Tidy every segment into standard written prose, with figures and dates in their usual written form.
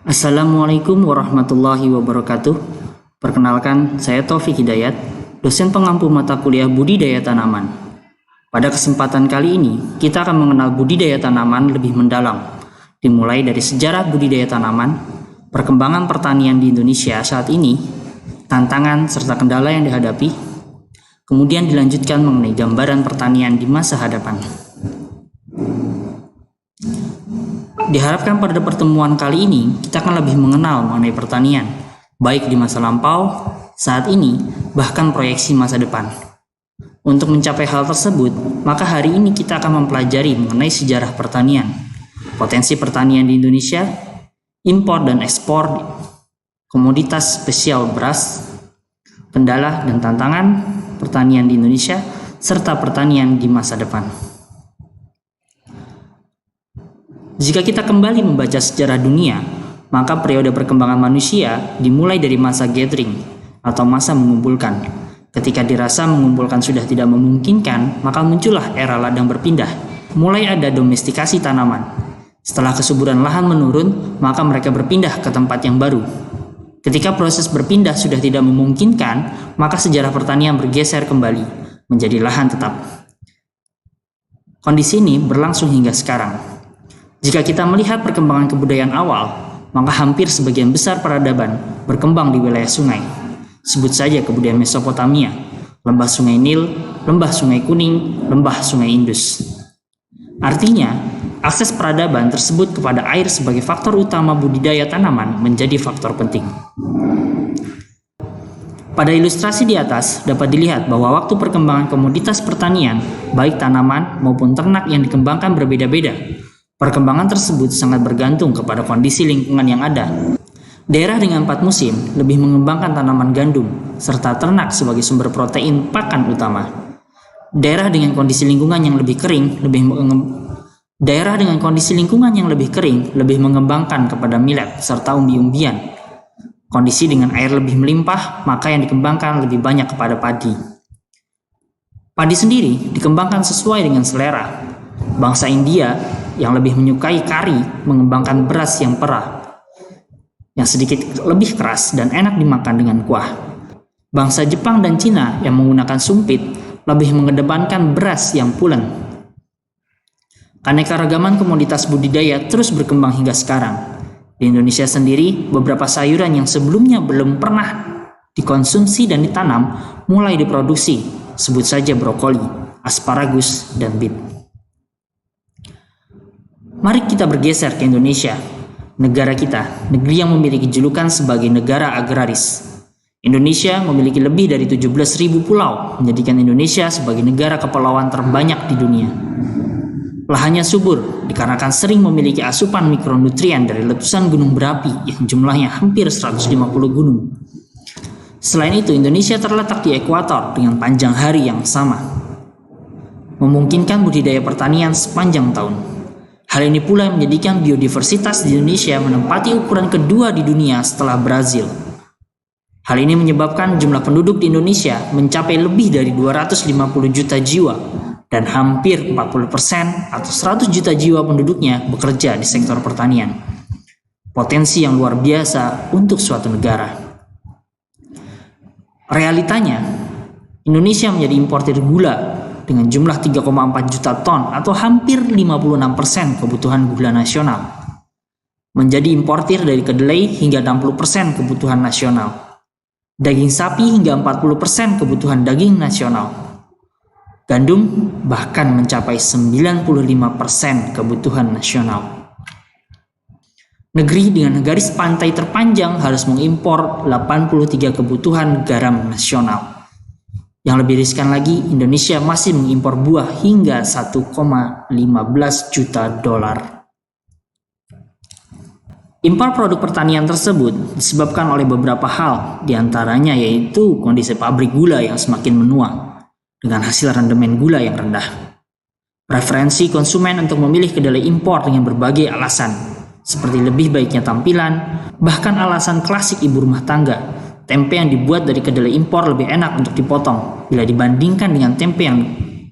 Assalamualaikum warahmatullahi wabarakatuh. Perkenalkan, saya Taufik Hidayat, dosen pengampu mata kuliah budidaya tanaman. Pada kesempatan kali ini, kita akan mengenal budidaya tanaman lebih mendalam, dimulai dari sejarah budidaya tanaman, perkembangan pertanian di Indonesia saat ini, tantangan serta kendala yang dihadapi, kemudian dilanjutkan mengenai gambaran pertanian di masa hadapan. Diharapkan pada pertemuan kali ini kita akan lebih mengenal mengenai pertanian, baik di masa lampau, saat ini, bahkan proyeksi masa depan. Untuk mencapai hal tersebut, maka hari ini kita akan mempelajari mengenai sejarah pertanian, potensi pertanian di Indonesia, impor dan ekspor, komoditas spesial beras, kendala dan tantangan pertanian di Indonesia, serta pertanian di masa depan. Jika kita kembali membaca sejarah dunia, maka periode perkembangan manusia dimulai dari masa gathering atau masa mengumpulkan. Ketika dirasa mengumpulkan sudah tidak memungkinkan, maka muncullah era ladang berpindah. Mulai ada domestikasi tanaman. Setelah kesuburan lahan menurun, maka mereka berpindah ke tempat yang baru. Ketika proses berpindah sudah tidak memungkinkan, maka sejarah pertanian bergeser kembali menjadi lahan tetap. Kondisi ini berlangsung hingga sekarang. Jika kita melihat perkembangan kebudayaan awal, maka hampir sebagian besar peradaban berkembang di wilayah sungai. Sebut saja kebudayaan Mesopotamia, lembah sungai Nil, lembah sungai Kuning, lembah sungai Indus. Artinya, akses peradaban tersebut kepada air sebagai faktor utama budidaya tanaman menjadi faktor penting. Pada ilustrasi di atas dapat dilihat bahwa waktu perkembangan komoditas pertanian, baik tanaman maupun ternak yang dikembangkan berbeda-beda. Perkembangan tersebut sangat bergantung kepada kondisi lingkungan yang ada. Daerah dengan 4 musim lebih mengembangkan tanaman gandum, serta ternak sebagai sumber protein pakan utama. Daerah dengan kondisi lingkungan yang lebih kering lebih mengembangkan kepada millet serta umbi-umbian. Kondisi dengan air lebih melimpah, maka yang dikembangkan lebih banyak kepada padi. Padi sendiri dikembangkan sesuai dengan selera. Bangsa India yang lebih menyukai kari mengembangkan beras yang perah, yang sedikit lebih keras dan enak dimakan dengan kuah. Bangsa Jepang dan Cina yang menggunakan sumpit lebih mengedepankan beras yang pulen. Keanekaragaman komoditas budidaya terus berkembang hingga sekarang. Di Indonesia sendiri, beberapa sayuran yang sebelumnya belum pernah dikonsumsi dan ditanam mulai diproduksi. Sebut saja brokoli, asparagus, dan beet. Mari kita bergeser ke Indonesia, negara kita, negeri yang memiliki julukan sebagai negara agraris. Indonesia memiliki lebih dari 17.000 pulau, menjadikan Indonesia sebagai negara kepulauan terbanyak di dunia. Lahannya subur, dikarenakan sering memiliki asupan mikronutrien dari letusan gunung berapi yang jumlahnya hampir 150 gunung. Selain itu, Indonesia terletak di ekuator dengan panjang hari yang sama, memungkinkan budidaya pertanian sepanjang tahun. Hal ini pula yang menjadikan biodiversitas di Indonesia menempati ukuran kedua di dunia setelah Brazil. Hal ini menyebabkan jumlah penduduk di Indonesia mencapai lebih dari 250 juta jiwa dan hampir 40% atau 100 juta jiwa penduduknya bekerja di sektor pertanian. Potensi yang luar biasa untuk suatu negara. Realitanya, Indonesia menjadi importir gula dengan jumlah 3,4 juta ton atau hampir 56% kebutuhan gula nasional. Menjadi importir dari kedelai hingga 60% kebutuhan nasional. Daging sapi hingga 40% kebutuhan daging nasional. Gandum bahkan mencapai 95% kebutuhan nasional. Negeri dengan garis pantai terpanjang harus mengimpor 83 kebutuhan garam nasional. Yang lebih riskan lagi, Indonesia masih mengimpor buah hingga 1,15 juta dolar. Impor produk pertanian tersebut disebabkan oleh beberapa hal, diantaranya yaitu kondisi pabrik gula yang semakin menua, dengan hasil rendemen gula yang rendah. Preferensi konsumen untuk memilih kedelai impor dengan berbagai alasan, seperti lebih baiknya tampilan, bahkan alasan klasik ibu rumah tangga. Tempe yang dibuat dari kedelai impor lebih enak untuk dipotong bila dibandingkan dengan tempe yang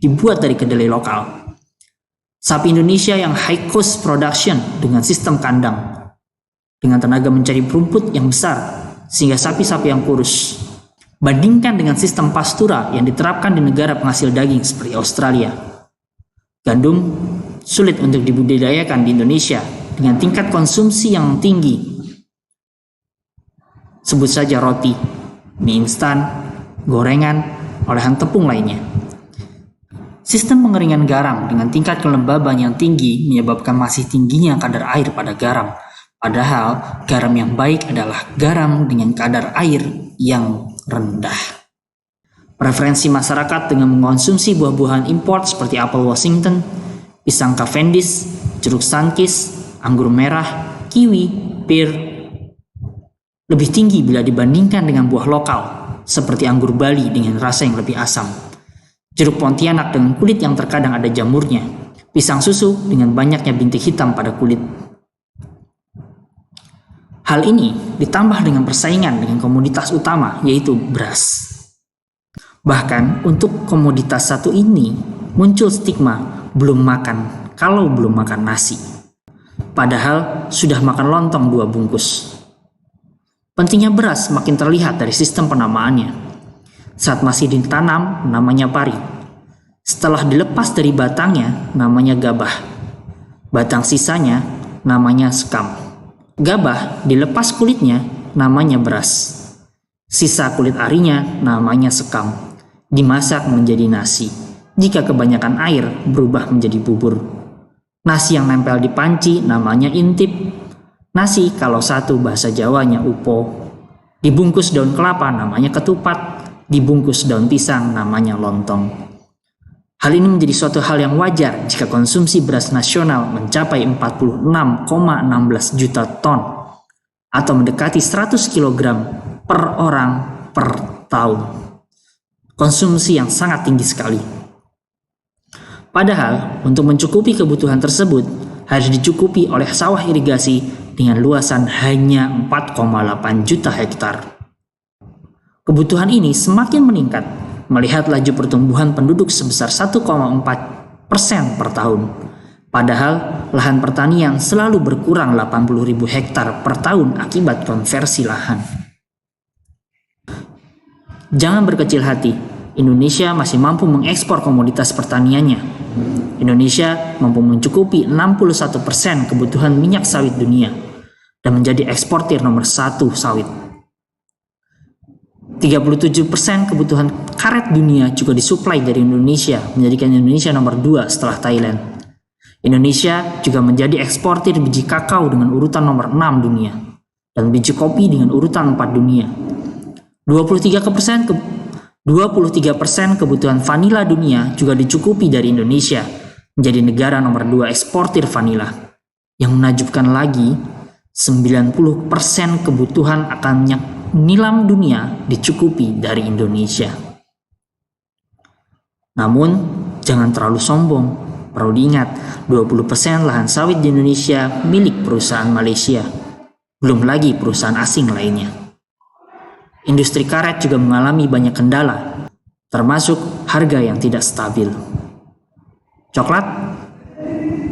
dibuat dari kedelai lokal. Sapi Indonesia yang high cost production dengan sistem kandang. dengan tenaga mencari rumput yang besar sehingga sapi-sapi yang kurus. Bandingkan dengan sistem pastura yang diterapkan di negara penghasil daging seperti Australia. Gandum sulit untuk dibudidayakan di Indonesia dengan tingkat konsumsi yang tinggi. Sebut saja roti, mie instan, gorengan, olahan tepung lainnya. Sistem pengeringan garam dengan tingkat kelembaban yang tinggi menyebabkan masih tingginya kadar air pada garam. Padahal garam yang baik adalah garam dengan kadar air yang rendah. Preferensi masyarakat dengan mengkonsumsi buah-buahan impor seperti apel Washington, pisang Cavendish, jeruk Sunkist, anggur merah, kiwi, pir lebih tinggi bila dibandingkan dengan buah lokal seperti anggur Bali dengan rasa yang lebih asam, jeruk Pontianak dengan kulit yang terkadang ada jamurnya, pisang susu dengan banyaknya bintik hitam pada kulit. Hal ini ditambah dengan persaingan dengan komoditas utama yaitu beras. Bahkan untuk komoditas satu ini muncul stigma belum makan kalau belum makan nasi. Padahal sudah makan lontong 2 bungkus. Pentingnya beras makin terlihat dari sistem penamaannya. Saat masih ditanam namanya pari. Setelah dilepas dari batangnya namanya gabah. Batang sisanya namanya sekam. Gabah dilepas kulitnya namanya beras. Sisa kulit arinya namanya sekam. Dimasak menjadi nasi. Jika kebanyakan air berubah menjadi bubur. Nasi yang nempel di panci namanya intip. Nasi kalau satu bahasa Jawanya upo. Dibungkus daun kelapa namanya ketupat. Dibungkus daun pisang namanya lontong. Hal ini menjadi suatu hal yang wajar jika konsumsi beras nasional mencapai 46,16 juta ton atau mendekati 100 kg per orang per tahun. Konsumsi yang sangat tinggi sekali. Padahal untuk mencukupi kebutuhan tersebut harus dicukupi oleh sawah irigasi dengan luasan hanya 4,8 juta hektar. Kebutuhan ini semakin meningkat melihat laju pertumbuhan penduduk sebesar 1,4% per tahun. Padahal lahan pertanian selalu berkurang 80.000 hektar per tahun akibat konversi lahan. Jangan berkecil hati, Indonesia masih mampu mengekspor komoditas pertaniannya. Indonesia mampu mencukupi 61% kebutuhan minyak sawit dunia dan menjadi eksportir nomor 1 sawit. 37% kebutuhan karet dunia juga disuplai dari Indonesia, menjadikan Indonesia nomor 2 setelah Thailand. Indonesia juga menjadi eksportir biji kakao dengan urutan nomor 6 dunia dan biji kopi dengan urutan 4 dunia. 23% kebutuhan vanila dunia juga dicukupi dari Indonesia, menjadi negara nomor 2 eksportir vanila. Yang menakjubkan lagi, 90% kebutuhan akan minyak nilam dunia dicukupi dari Indonesia. Namun, jangan terlalu sombong. Perlu diingat, 20% lahan sawit di Indonesia milik perusahaan Malaysia. Belum lagi perusahaan asing lainnya. Industri karet juga mengalami banyak kendala, termasuk harga yang tidak stabil. Coklat?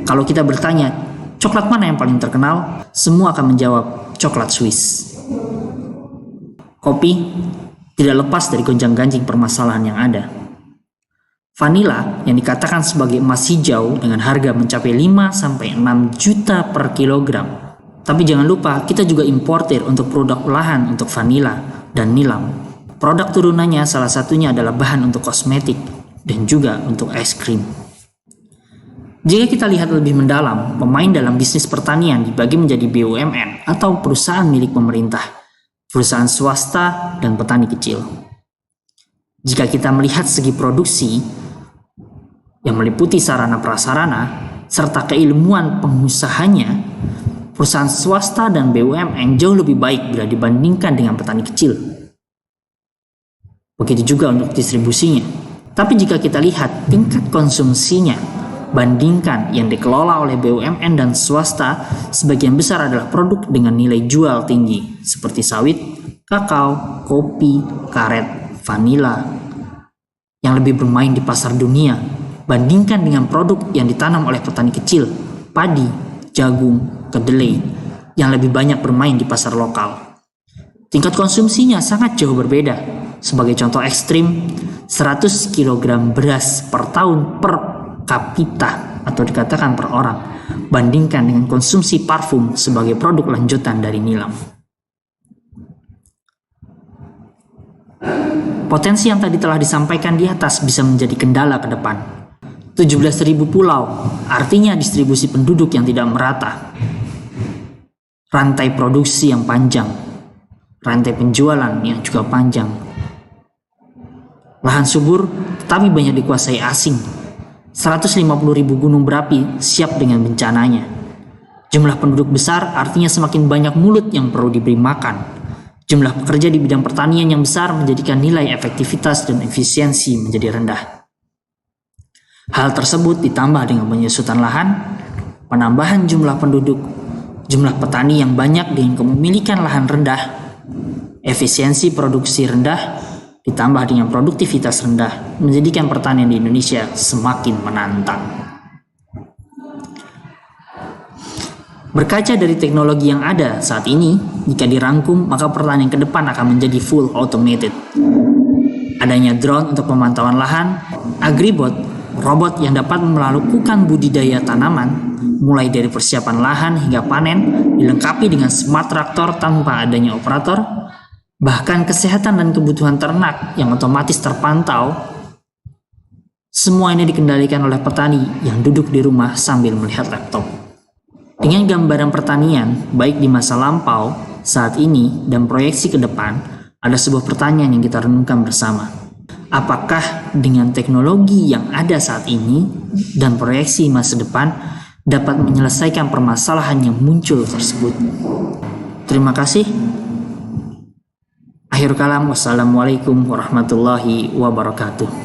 Kalau kita bertanya, coklat mana yang paling terkenal? Semua akan menjawab coklat Swiss. Kopi tidak lepas dari gonjang-ganjing permasalahan yang ada. Vanila yang dikatakan sebagai emas hijau dengan harga mencapai 5-6 juta per kilogram. Tapi jangan lupa kita juga importir untuk produk olahan untuk vanila dan nilam. Produk turunannya salah satunya adalah bahan untuk kosmetik dan juga untuk es krim. Jika kita lihat lebih mendalam, pemain dalam bisnis pertanian dibagi menjadi BUMN atau perusahaan milik pemerintah, perusahaan swasta, dan petani kecil. Jika kita melihat segi produksi yang meliputi sarana prasarana serta keilmuan pengusahanya, perusahaan swasta dan BUMN jauh lebih baik bila dibandingkan dengan petani kecil. Begitu juga untuk distribusinya. Tapi jika kita lihat tingkat konsumsinya, bandingkan yang dikelola oleh BUMN dan swasta, sebagian besar adalah produk dengan nilai jual tinggi seperti sawit, kakao, kopi, karet, vanila yang lebih bermain di pasar dunia. Bandingkan dengan produk yang ditanam oleh petani kecil, padi, jagung, kedelai, yang lebih banyak bermain di pasar lokal. Tingkat konsumsinya sangat jauh berbeda. Sebagai contoh ekstrim, 100 kg beras per tahun per kapita atau dikatakan per orang, bandingkan dengan konsumsi parfum sebagai produk lanjutan dari nilam. Potensi yang tadi telah disampaikan di atas bisa menjadi kendala ke depan. 17.000 pulau, artinya distribusi penduduk yang tidak merata. Rantai produksi yang panjang, rantai penjualan yang juga panjang. Lahan subur tetapi banyak dikuasai asing. 150.000 gunung berapi siap dengan bencananya. Jumlah penduduk besar artinya semakin banyak mulut yang perlu diberi makan. Jumlah pekerja di bidang pertanian yang besar menjadikan nilai efektivitas dan efisiensi menjadi rendah. Hal tersebut ditambah dengan penyusutan lahan, penambahan jumlah penduduk, jumlah petani yang banyak dengan kepemilikan lahan rendah, efisiensi produksi rendah, ditambah dengan produktivitas rendah, menjadikan pertanian di Indonesia semakin menantang. Berkaca dari teknologi yang ada saat ini, jika dirangkum, maka pertanian ke depan akan menjadi full automated. Adanya drone untuk pemantauan lahan, agribot, robot yang dapat melakukan budidaya tanaman, mulai dari persiapan lahan hingga panen, dilengkapi dengan smart traktor tanpa adanya operator, bahkan kesehatan dan kebutuhan ternak yang otomatis terpantau. Semua ini dikendalikan oleh petani yang duduk di rumah sambil melihat laptop. Dengan gambaran pertanian, baik di masa lampau, saat ini, dan proyeksi ke depan, ada sebuah pertanyaan yang kita renungkan bersama. Apakah dengan teknologi yang ada saat ini dan proyeksi masa depan dapat menyelesaikan permasalahan yang muncul tersebut? Terima kasih. Akhir kalam, wassalamualaikum warahmatullahi wabarakatuh.